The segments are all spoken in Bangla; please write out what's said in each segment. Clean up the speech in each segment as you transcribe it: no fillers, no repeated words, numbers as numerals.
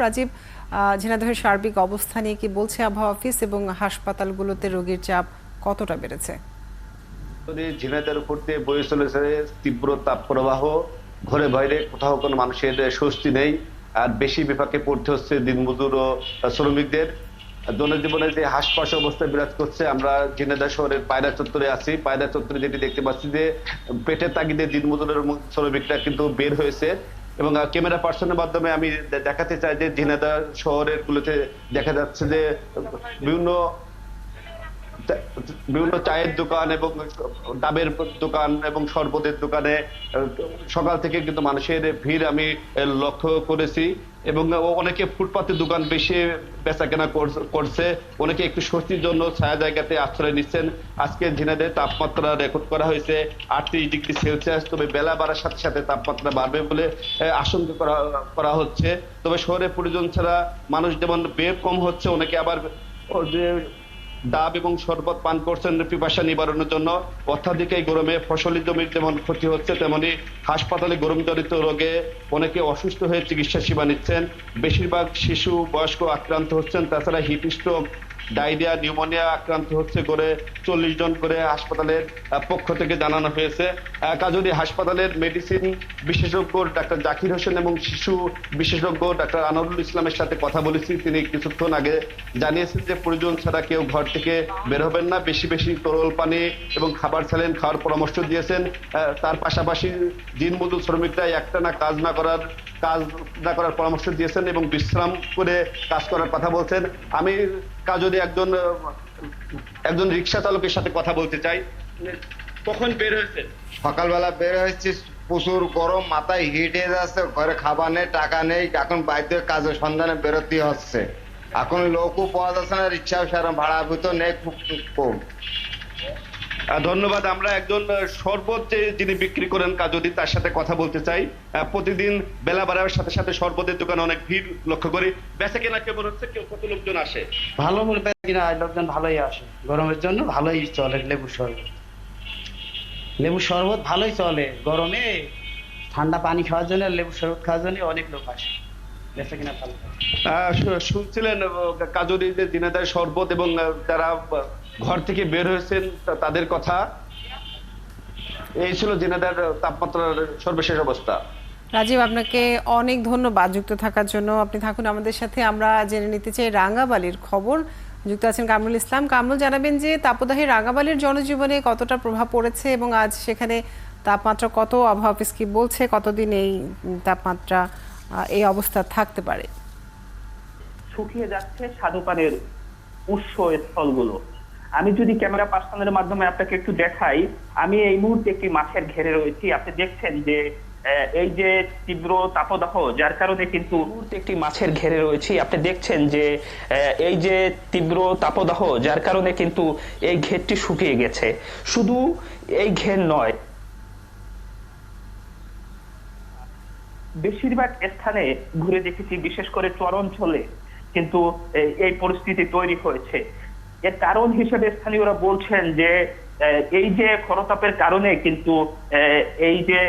রাজীব, ঝিনাইদহের সার্বিক অবস্থা নিয়ে কি বলছে আবহাওয়া অফিস এবং হাসপাতালগুলোতে রোগীর চাপ কতটা বেড়েছে? ঝিনাইদহের উপর দিয়ে বয়ে চলেছে তীব্র তাপপ্রবাহ। ঘরে বাইরে কোথাও কোনো মানুষের স্বস্তি নেই। আর বেশি বিপাকে পড়তে হচ্ছে দিনমজুর ও শ্রমিকদের। জনজীবনে যে হাসপাস অবস্থা বিরাজ করছে, আমরা ঝিনাইদহ শহরের পায়রা চত্বরে আছি। পায়রা চত্বরে যেটি দেখতে পাচ্ছি যে পেটের তাগিদে দিনমজুরের শ্রমিকরা কিন্তু বের হয়েছে। এবং ক্যামেরা পার্সনের মাধ্যমে আমি দেখাতে চাই যে ঝিনাইদহ শহরের গুলোতে দেখা যাচ্ছে যে বিভিন্ন বিভিন্ন চায়ের দোকান এবং ডাবের দোকান এবং শরবতের দোকানে সকাল থেকে কিন্তু মানুষের ভিড় আমি লক্ষ্য করেছি। এবং অনেকে ফুটপাতের দোকান বেশি বেচা কেনা করছে, অনেকে একটু স্বস্তির জন্য ছায়া জায়গাতে আশ্রয় নিচ্ছেন। আজকে ঝিনাইদহে তাপমাত্রা রেকর্ড করা হয়েছে 38°C। তবে বেলা বাড়ার সাথে সাথে তাপমাত্রা বাড়বে বলে আশঙ্কা করা হচ্ছে। তবে শহরে প্রয়োজন ছাড়া মানুষ যেমন বের কম হচ্ছে, অনেকে আবার যে ডাব এবং শরবত পান করছেন পিপাসা নিবারণের জন্য। অত্যাধিক এই গরমে ফসলি জমির যেমন ক্ষতি হচ্ছে, তেমনি হাসপাতালে গরমজনিত রোগে অনেকে অসুস্থ হয়ে চিকিৎসা সেবা নিচ্ছেন। বেশিরভাগ শিশু বয়স্ক আক্রান্ত হচ্ছেন। তাছাড়া হিট স্ট্রোক, ডায়রিয়া, নিউমোনিয়া আক্রান্ত হচ্ছে করে 40 জন করে হাসপাতালের পক্ষ থেকে জানানো হয়েছে। কাজলী হাসপাতালের মেডিসিন বিশেষজ্ঞ ডাক্তার জাকির হোসেন এবং শিশু বিশেষজ্ঞ ডাক্তার আনোয়ারুল ইসলামের সাথে কথা বলেছি। তিনি কিছুক্ষণ আগে জানিয়েছেন যে প্রয়োজন ছাড়া কেউ ঘর থেকে বের হবেন না। বেশি বেশি তরল পানি এবং খাবার স্যালাইন খাওয়ার পরামর্শ দিয়েছেন। তার পাশাপাশি দিনমজুর শ্রমিকরা একটানা কাজ না করার পরামর্শ দিয়েছেন এবং বিশ্রাম করে কাজ করার কথা বলছেন। আমি কাজলী একজন রিক্সা চালকের সাথে কথা বলতে চাই। কখন বের হয়েছেন? সকালবেলা বের হয়েছি, প্রচুর গরম, মাথায় হিট হয়ে যাচ্ছে, ঘরে খাবার নেই, টাকা নেই, এখন বাইরে কাজের সন্ধানে বেরোতে হচ্ছে। এখন লোকও পাওয়া যাচ্ছে না, রিক্সাও সেরকম ভাড়া ভিতর নেই, খুব কম। ধন্যবাদ। আমরা একজন শরবত যিনি বিক্রি করেন কাজলী, তার সাথে কথা বলতে চাই। প্রতিদিন বেলা বাড়ার সাথে সাথে শরবতের দোকানে অনেক ভিড় লক্ষ্য করি। বেচা কেনা কেমন হচ্ছে? কত লোকজন আসে? ভালো বলবে কিনা, লোকজন ভালোই আসে, গরমের জন্য ভালোই চলে। লেবু শরবত ভালোই চলে গরমে। ঠান্ডা পানি খাওয়ার জন্য, লেবু শরবত খাওয়ার জন্য অনেক লোক আসে। বেচা কিনা ভালো। শুনছিলেন কাজলী যে ঝিনাইদহ শরবত এবং যারা ঘর থেকে বের হয়েছেন তাদের কথা। এই ছিল ঝিনাইদহের তাপমাত্রার সর্বশেষ অবস্থা। রাজীব, আপনাকে অনেক ধন্যবাদ যুক্ত থাকার জন্য। আপনি থাকুন আমাদের সাথে। আমরা জেনে নিতে চাই রাঙ্গাবালির খবর। যুক্ত আছেন কামরুল ইসলাম। কামরুল, জানাবেন যে তাপদাহে রাঙ্গাবালির জনজীবনে কতটা প্রভাব পড়েছে এবং আজ সেখানে তাপমাত্রা কত, আবহাওয়া অফিস কি বলছে, কতদিন এই তাপমাত্রা এই অবস্থা থাকতে পারে? শুকিয়ে যাচ্ছে স্বাদুপানের উৎস স্থলগুলো। আমি যদি ক্যামেরা পার্সনের মাধ্যমে আপনাকে একটু দেখাই, আমি এই মুহূর্তে একটি মাঠের ঘেরে রয়েছি। আপনি দেখছেন যে এই যে তীব্র তাপদাহ, যার কারণে কিন্তু একটি মাছের ঘেরে রয়েছি। আপনি দেখছেন যে এই যে তীব্র তাপদাহ, যার কারণে কিন্তু এই ঘেরটি শুকিয়ে গেছে। শুধু এই ঘের নয়, বেশিরভাগ স্থানে ঘুরে দেখেছি, বিশেষ করে চর অঞ্চলে কিন্তু এই পরিস্থিতি তৈরি হয়েছে। এর কারণ হিসেবে স্থানীয়রা বলছেন যে এই যে খরতাপের কারণে কিন্তু এই যে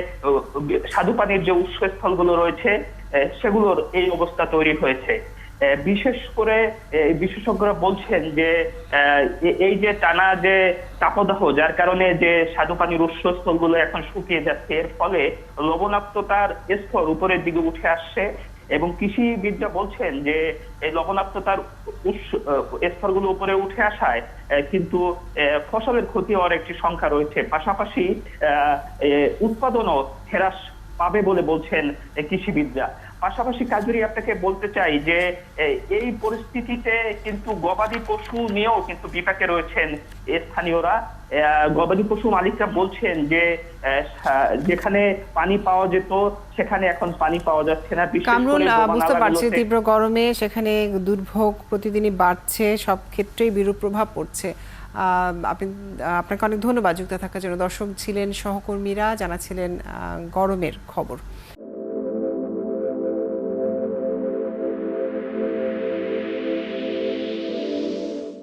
স্বাদুপানির যে উৎসস্থলগুলো রয়েছে সেগুলোর এই অবস্থা তৈরি হয়েছে। বিশেষ করে বিশেষজ্ঞরা বলছেন যে এই যে টানা যে তাপদাহ, যার কারণে যে স্বাদুপানির উৎসস্থলগুলো এখন শুকিয়ে যাচ্ছে, এর ফলে লবণাক্ততার স্তর উপরের দিকে উঠে আসছে। এবং কৃষিবিদরা বলছেন যে এই লবণাক্ততার স্তরগুলো উপরে উঠে আসায় কিন্তু ফসলের ক্ষতি হওয়ার একটি সংখ্যা রয়েছে। পাশাপাশি উৎপাদনও হ্রাস পাবে বলে বলছেন কৃষিবিদরা। পাশাপাশি কাজুরি, আপনাকে বলতে চাই যে এই পরিস্থিতিতে কিন্তু গবাদি পশু নিয়েও কিন্তু বিপাকে রয়েছেন স্থানীয়রা। গবাদি পশু মালিকরা বলছেন যে যেখানে পানি পাওয়া যেত সেখানে এখন পানি পাওয়া যাচ্ছে না। কামরুল, বুঝতে পারছি তীব্র গরমে সেখানে দুর্ভোগ প্রতিদিনই বাড়ছে, সব ক্ষেত্রেই বিরূপ প্রভাব পড়ছে। আপনাকে অনেক ধন্যবাদ যুক্ত থাকার জন্য। দর্শক ছিলেন সহকর্মীরা, জানাচ্ছিলেন গরমের খবর।